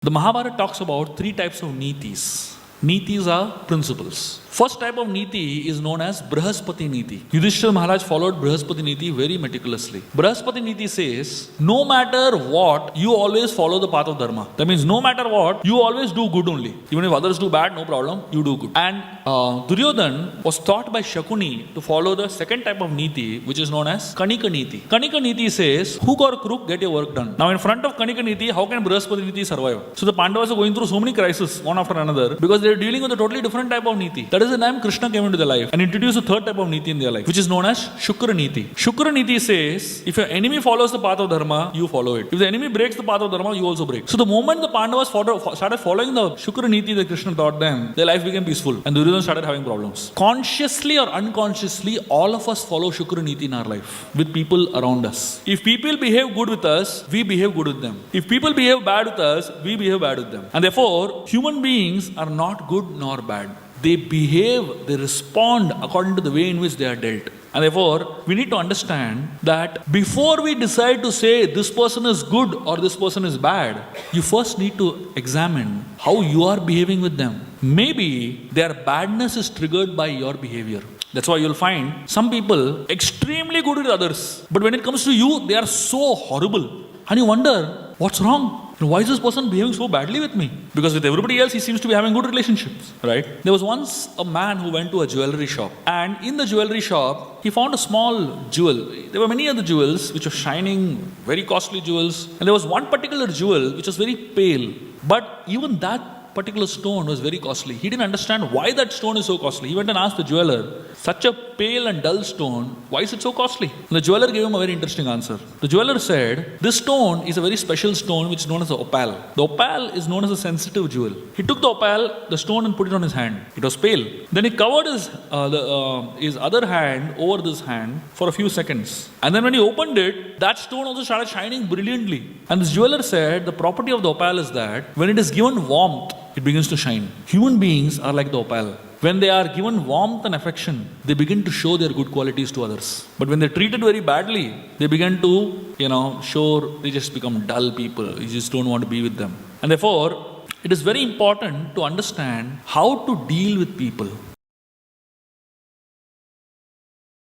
The Mahabharata talks about three types of nitis. Nitis are principles. First type of niti is known as BRAHASPATINITI. Yudhishthira Maharaj followed BRAHASPATINITI very meticulously. BRAHASPATINITI says, no matter what, you always follow the path of dharma. That means no matter what, you always do good only. Even if others do bad, no problem, you do good. And Duryodhan was taught by Shakuni to follow the second type of niti, which is known as Kanika Niti. Kanika Niti says, hook or crook, get your work done. Now in front of Kanika Niti, how can BRAHASPATINITI survive? So the Pandavas are going through so many crises, one after another, because they are dealing with a totally different type of niti. That is the time Krishna came into their life and introduced a third type of niti in their life, which is known as Shukra Niti. Shukra Niti says, if your enemy follows the path of dharma, you follow it. If the enemy breaks the path of dharma, you also break. So the moment the Pandavas started following the Shukra Niti that Krishna taught them, their life became peaceful and Duryodhana started having problems. Consciously or unconsciously, all of us follow Shukra Niti in our life with people around us. If people behave good with us, we behave good with them. If people behave bad with us, we behave bad with them. And therefore, human beings are not good nor bad. They behave, they respond according to the way in which they are dealt. And therefore, we need to understand that before we decide to say this person is good or this person is bad, you first need to examine how you are behaving with them. Maybe their badness is triggered by your behavior. That's why you'll find some people extremely good with others. But when it comes to you, they are so horrible. And you wonder, what's wrong? Why is this person behaving so badly with me? Because with everybody else, he seems to be having good relationships, right? There was once a man who went to a jewelry shop. And in the jewelry shop, he found a small jewel. There were many other jewels which were shining, very costly jewels. And there was one particular jewel which was very pale. But even that particular stone was very costly. He didn't understand why that stone is so costly. He went and asked the jeweler, such a pale and dull stone, why is it so costly? And the jeweler gave him a very interesting answer. The jeweler said, this stone is a very special stone which is known as the opal. The opal is known as a sensitive jewel. He took the opal, the stone, and put it on his hand. It was pale. Then he covered his other hand over this hand for a few seconds. And then when he opened it, that stone also started shining brilliantly. And this jeweler said, the property of the opal is that when it is given warmth, it begins to shine. Human beings are like the opal. When they are given warmth and affection, they begin to show their good qualities to others. But when they're treated very badly, they begin to, they just become dull people. You just don't want to be with them. And therefore, it is very important to understand how to deal with people.